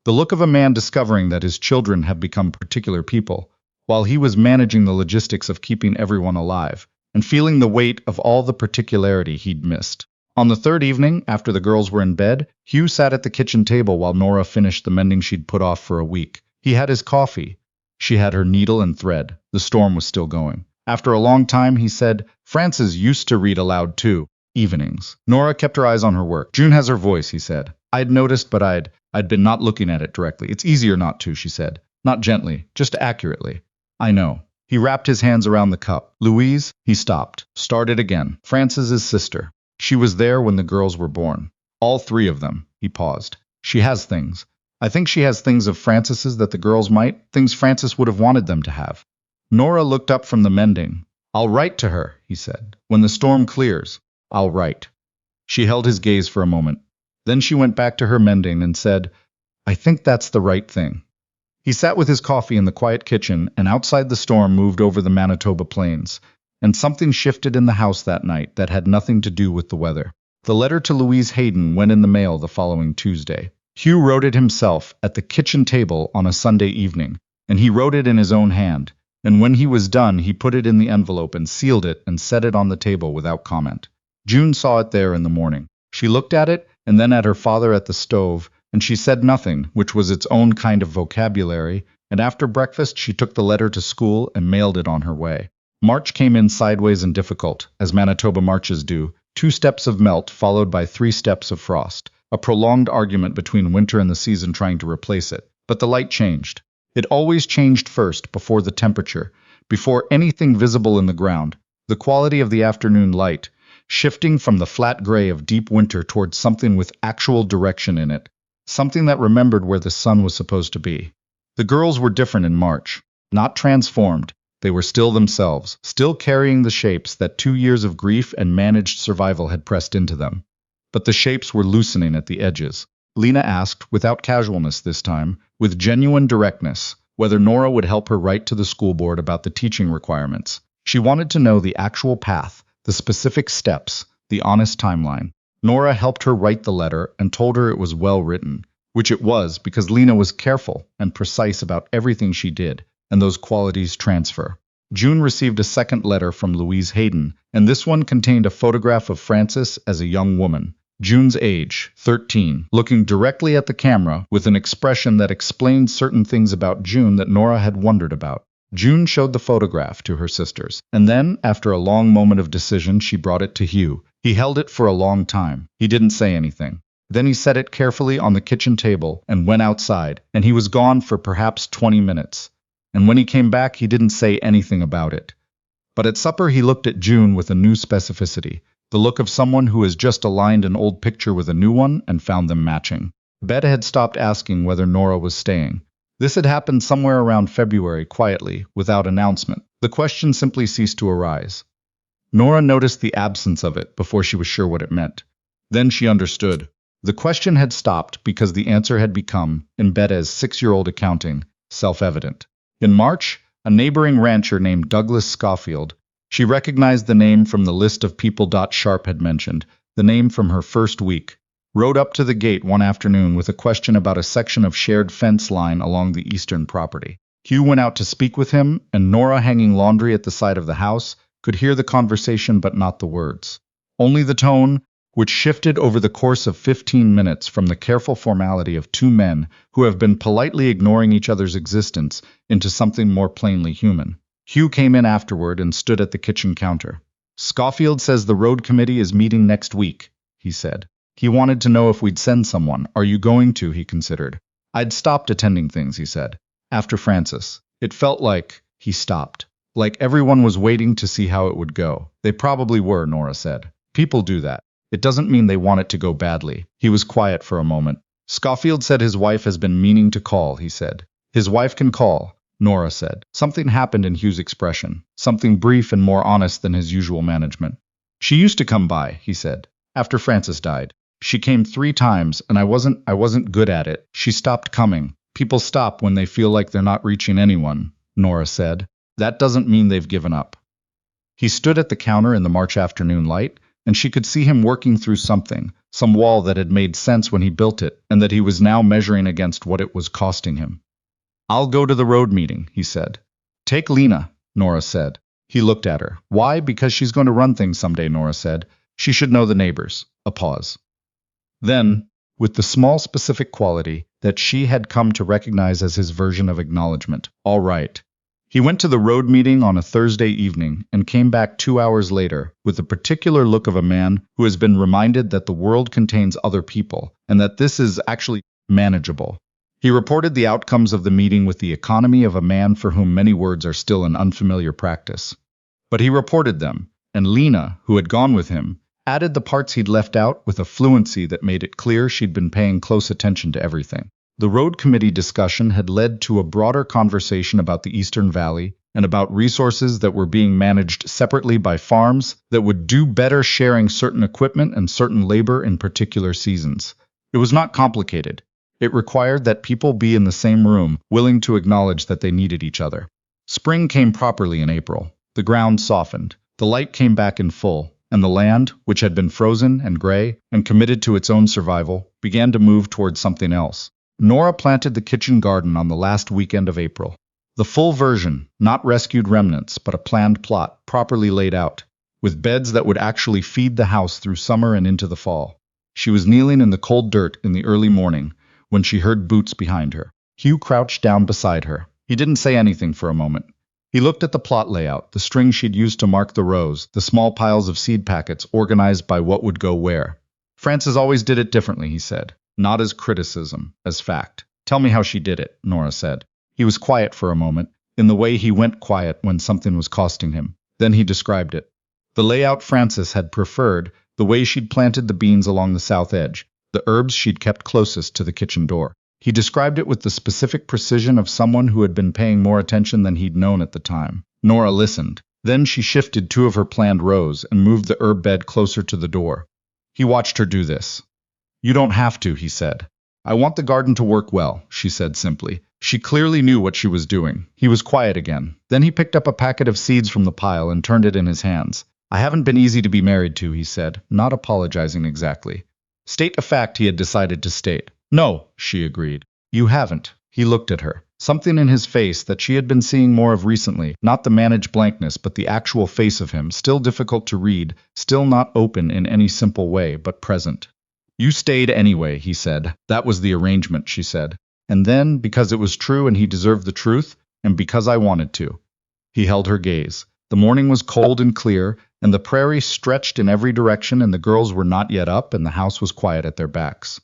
The look of a man discovering that his children have become particular people, while he was managing the logistics of keeping everyone alive, and feeling the weight of all the particularity he'd missed. On the third evening, after the girls were in bed, Hugh sat at the kitchen table while Nora finished the mending she'd put off for a week. He had his coffee. She had her needle and thread. The storm was still going. After a long time, he said, Frances used to read aloud too, evenings. Nora kept her eyes on her work. June has her voice, he said. I'd noticed, but I'd been not looking at it directly. It's easier not to, she said. Not gently, just accurately. I know. He wrapped his hands around the cup. Louise, he stopped. Started again. Frances's sister. She was there when the girls were born. All 3 of them. He paused. She has things. I think she has things of Frances's that the girls might, things Frances would have wanted them to have. Nora looked up from the mending. I'll write to her, he said. When the storm clears, I'll write. She held his gaze for a moment. Then she went back to her mending and said, I think that's the right thing. He sat with his coffee in the quiet kitchen, and outside the storm moved over the Manitoba plains, and something shifted in the house that night that had nothing to do with the weather. The letter to Louise Hayden went in the mail the following Tuesday. Hugh wrote it himself at the kitchen table on a Sunday evening, and he wrote it in his own hand, and when he was done he put it in the envelope and sealed it and set it on the table without comment. June saw it there in the morning. She looked at it, and then at her father at the stove, and she said nothing, which was its own kind of vocabulary, and after breakfast she took the letter to school and mailed it on her way. March came in sideways and difficult, as Manitoba marches do, 2 steps of melt followed by 3 steps of frost, a prolonged argument between winter and the season trying to replace it. But the light changed. It always changed first, before the temperature, before anything visible in the ground, the quality of the afternoon light, shifting from the flat gray of deep winter towards something with actual direction in it, something that remembered where the sun was supposed to be. The girls were different in March, not transformed. They were still themselves, still carrying the shapes that 2 years of grief and managed survival had pressed into them. But the shapes were loosening at the edges. Lena asked, without casualness this time, with genuine directness, whether Nora would help her write to the school board about the teaching requirements. She wanted to know the actual path, the specific steps, the honest timeline. Nora helped her write the letter and told her it was well written, which it was because Lena was careful and precise about everything she did, and those qualities transfer. June received a second letter from Louise Hayden, and this one contained a photograph of Frances as a young woman. June's age, 13, looking directly at the camera with an expression that explained certain things about June that Nora had wondered about. June showed the photograph to her sisters, and then, after a long moment of decision, she brought it to Hugh. He held it for a long time. He didn't say anything. Then he set it carefully on the kitchen table and went outside, and he was gone for perhaps 20 minutes. And when he came back, he didn't say anything about it. But at supper, he looked at June with a new specificity, the look of someone who has just aligned an old picture with a new one and found them matching. Bette had stopped asking whether Nora was staying. This had happened somewhere around February, quietly, without announcement. The question simply ceased to arise. Nora noticed the absence of it before she was sure what it meant. Then she understood. The question had stopped because the answer had become, in Bette's 6-year-old accounting, self-evident. In March, a neighboring rancher named Douglas Schofield, she recognized the name from the list of people. Sharp had mentioned, the name from her first week, rode up to the gate one afternoon with a question about a section of shared fence line along the eastern property. Hugh went out to speak with him, and Nora, hanging laundry at the side of the house, could hear the conversation but not the words. Only the tone, which shifted over the course of 15 minutes from the careful formality of two men who have been politely ignoring each other's existence into something more plainly human. Hugh came in afterward and stood at the kitchen counter. "Schofield says the road committee is meeting next week," he said. "He wanted to know if we'd send someone. Are you going to?" he considered. "I'd stopped attending things," he said. "After Frances. It felt like..." He stopped. "Like everyone was waiting to see how it would go." "They probably were," Nora said. "People do that. It doesn't mean they want it to go badly." He was quiet for a moment. "Schofield said his wife has been meaning to call," he said. "His wife can call," Nora said. Something happened in Hugh's expression, something brief and more honest than his usual management. "She used to come by," he said, "after Frances died. She came 3 times, and I wasn't good at it. She stopped coming." "People stop when they feel like they're not reaching anyone," Nora said. "That doesn't mean they've given up." He stood at the counter in the March afternoon light, and she could see him working through something, some wall that had made sense when he built it, and that he was now measuring against what it was costing him. "I'll go to the road meeting," he said. "Take Lena," Nora said. He looked at her. "Why? Because she's going to run things someday," Nora said. "She should know the neighbors." A pause. Then, with the small specific quality that she had come to recognize as his version of acknowledgement, "All right." He went to the road meeting on a Thursday evening and came back 2 hours later with the particular look of a man who has been reminded that the world contains other people and that this is actually manageable. He reported the outcomes of the meeting with the economy of a man for whom many words are still an unfamiliar practice. But he reported them, and Lena, who had gone with him, added the parts he'd left out with a fluency that made it clear she'd been paying close attention to everything. The road committee discussion had led to a broader conversation about the Eastern Valley and about resources that were being managed separately by farms that would do better sharing certain equipment and certain labor in particular seasons. It was not complicated. It required that people be in the same room, willing to acknowledge that they needed each other. Spring came properly in April. The ground softened. The light came back in full, and the land, which had been frozen and gray and committed to its own survival, began to move towards something else. Nora planted the kitchen garden on the last weekend of April. The full version, not rescued remnants, but a planned plot, properly laid out, with beds that would actually feed the house through summer and into the fall. She was kneeling in the cold dirt in the early morning when she heard boots behind her. Hugh crouched down beside her. He didn't say anything for a moment. He looked at the plot layout, the string she'd used to mark the rows, the small piles of seed packets organized by what would go where. "Frances always did it differently," he said. "Not as criticism, as fact." "Tell me how she did it," Nora said. He was quiet for a moment, in the way he went quiet when something was costing him. Then he described it. The layout Frances had preferred, the way she'd planted the beans along the south edge, the herbs she'd kept closest to the kitchen door. He described it with the specific precision of someone who had been paying more attention than he'd known at the time. Nora listened. Then she shifted 2 of her planned rows and moved the herb bed closer to the door. He watched her do this. "You don't have to," he said. "I want the garden to work well," she said simply. She clearly knew what she was doing. He was quiet again. Then he picked up a packet of seeds from the pile and turned it in his hands. "I haven't been easy to be married to," he said, not apologizing exactly. State a fact he had decided to state. "No," she agreed. "You haven't." He looked at her. Something in his face that she had been seeing more of recently, not the managed blankness, but the actual face of him, still difficult to read, still not open in any simple way, but present. You stayed anyway, he said. That was the arrangement, she said. And then, because it was true and he deserved the truth, and because I wanted to. He held her gaze. The morning was cold and clear, and the prairie stretched in every direction, and the girls were not yet up, and the house was quiet at their backs.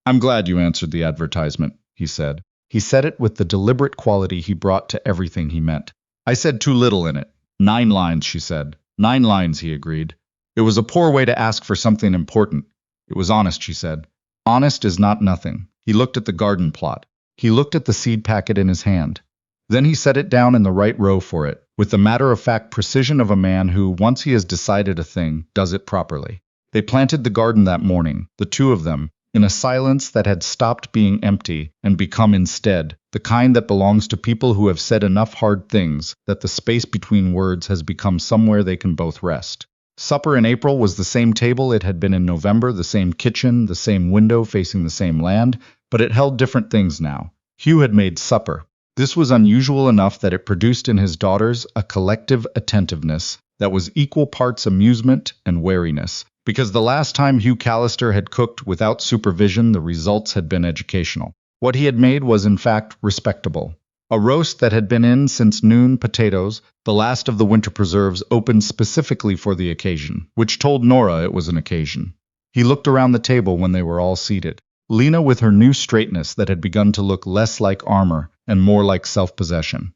I'm glad you answered the advertisement, he said. He said it with the deliberate quality he brought to everything he meant. I said too little in it. 9 lines, she said. 9 lines, he agreed. It was a poor way to ask for something important. It was honest, she said. Honest is not nothing. He looked at the garden plot. He looked at the seed packet in his hand. Then he set it down in the right row for it, with the matter-of-fact precision of a man who, once he has decided a thing, does it properly. They planted the garden that morning, the two of them, in a silence that had stopped being empty and become instead the kind that belongs to people who have said enough hard things that the space between words has become somewhere they can both rest. Supper in April was the same table it had been in November, the same kitchen, the same window facing the same land, but it held different things now. Hugh had made supper. This was unusual enough that it produced in his daughters a collective attentiveness that was equal parts amusement and wariness, because the last time Hugh Callister had cooked without supervision, the results had been educational. What he had made was in fact respectable. A roast that had been in since noon, potatoes, the last of the winter preserves opened specifically for the occasion, which told Nora it was an occasion. He looked around the table when they were all seated. Lena with her new straightness that had begun to look less like armor and more like self-possession.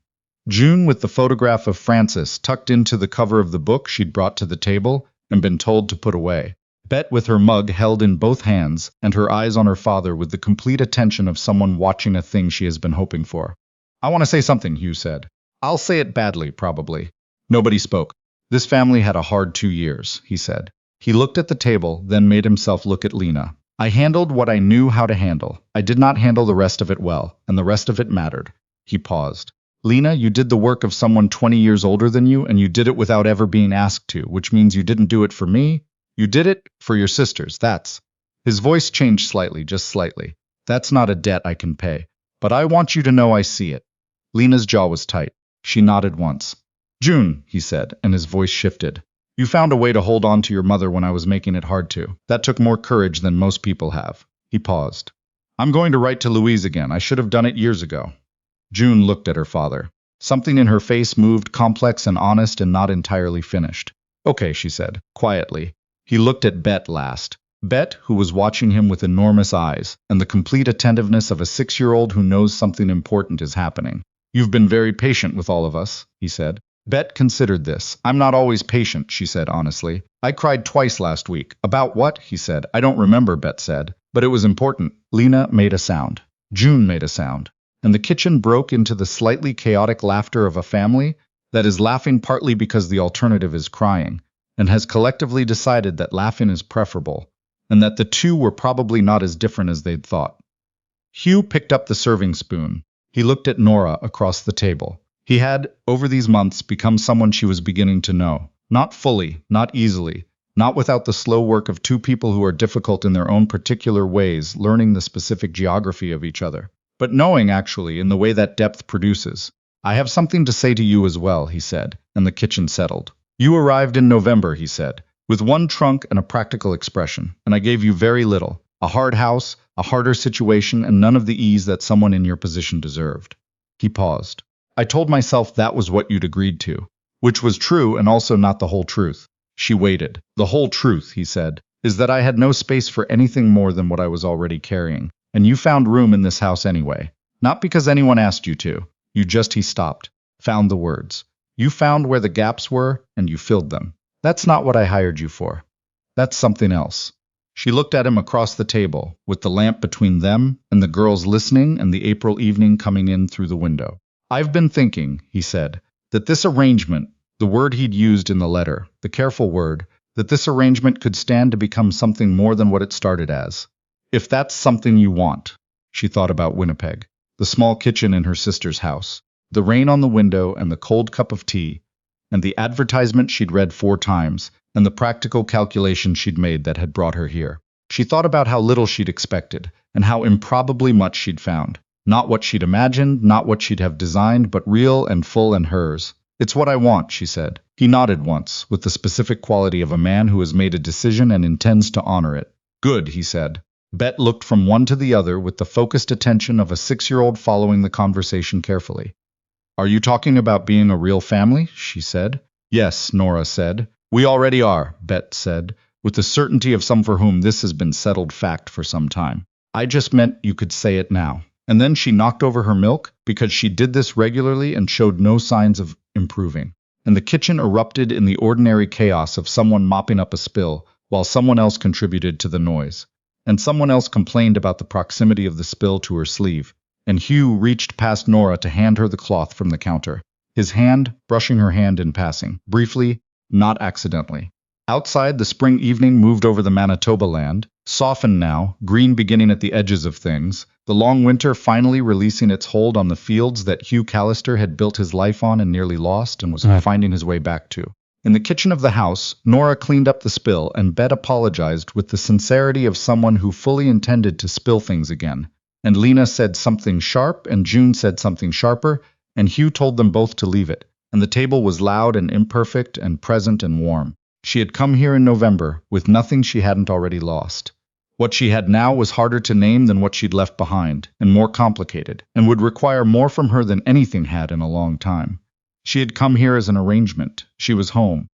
June with the photograph of Francis tucked into the cover of the book she'd brought to the table and been told to put away. Bet with her mug held in both hands and her eyes on her father with the complete attention of someone watching a thing she has been hoping for. I want to say something, Hugh said. I'll say it badly, probably. Nobody spoke. This family had a hard 2 years, he said. He looked at the table, then made himself look at Lena. I handled what I knew how to handle. I did not handle the rest of it well, and the rest of it mattered. He paused. Lena, you did the work of someone 20 years older than you, and you did it without ever being asked to, which means you didn't do it for me. You did it for your sisters, that's. His voice changed slightly, just slightly. That's not a debt I can pay. But I want you to know I see it. Lena's jaw was tight. She nodded once. June, he said, and his voice shifted. You found a way to hold on to your mother when I was making it hard to. That took more courage than most people have. He paused. I'm going to write to Louise again. I should have done it years ago. June looked at her father. Something in her face moved, complex and honest and not entirely finished. Okay, she said, quietly. He looked at Bet last. Bet, who was watching him with enormous eyes, and the complete attentiveness of a 6-year-old who knows something important is happening. You've been very patient with all of us, he said. Bet considered this. I'm not always patient, she said honestly. I cried twice last week. About what? He said. I don't remember, Bet said. But it was important. Lena made a sound. June made a sound. And the kitchen broke into the slightly chaotic laughter of a family that is laughing partly because the alternative is crying, and has collectively decided that laughing is preferable, and that the two were probably not as different as they'd thought. Hugh picked up the serving spoon. He looked at Nora across the table. He had, over these months, become someone she was beginning to know. Not fully, not easily, not without the slow work of two people who are difficult in their own particular ways, learning the specific geography of each other. But knowing, actually, in the way that depth produces. I have something to say to you as well, he said, and the kitchen settled. You arrived in November, he said, with one trunk and a practical expression, and I gave you very little. A hard house, a harder situation, and none of the ease that someone in your position deserved. He paused. I told myself that was what you'd agreed to, which was true and also not the whole truth. She waited. The whole truth, he said, is that I had no space for anything more than what I was already carrying. And you found room in this house anyway. Not because anyone asked you to. You just, he stopped, found the words. You found where the gaps were, and you filled them. That's not what I hired you for. That's something else. She looked at him across the table, with the lamp between them and the girls listening and the April evening coming in through the window. I've been thinking, he said, that this arrangement, the word he'd used in the letter, the careful word, that this arrangement could stand to become something more than what it started as. If that's something you want, she thought about Winnipeg, the small kitchen in her sister's house, the rain on the window and the cold cup of tea, and the advertisement she'd read 4 times, and the practical calculation she'd made that had brought her here. She thought about how little she'd expected, and how improbably much she'd found. Not what she'd imagined, not what she'd have designed, but real and full and hers. It's what I want, she said. He nodded once, with the specific quality of a man who has made a decision and intends to honor it. Good, he said. Bet looked from one to the other with the focused attention of a 6-year-old following the conversation carefully. Are you talking about being a real family? She said. Yes, Nora said. We already are, Bet said, with the certainty of some for whom this has been settled fact for some time. I just meant you could say it now. And then she knocked over her milk, because she did this regularly and showed no signs of improving. And the kitchen erupted in the ordinary chaos of someone mopping up a spill, while someone else contributed to the noise. And someone else complained about the proximity of the spill to her sleeve, and Hugh reached past Nora to hand her the cloth from the counter, his hand brushing her hand in passing, briefly, not accidentally. Outside, the spring evening moved over the Manitoba land, softened now, green beginning at the edges of things, the long winter finally releasing its hold on the fields that Hugh Callister had built his life on and nearly lost and was finding his way back to. In the kitchen of the house, Nora cleaned up the spill and Bet apologized with the sincerity of someone who fully intended to spill things again. And Lena said something sharp, and June said something sharper, and Hugh told them both to leave it. And the table was loud and imperfect and present and warm. She had come here in November with nothing she hadn't already lost. What she had now was harder to name than what she'd left behind, and more complicated, and would require more from her than anything had in a long time. She had come here as an arrangement. She was home.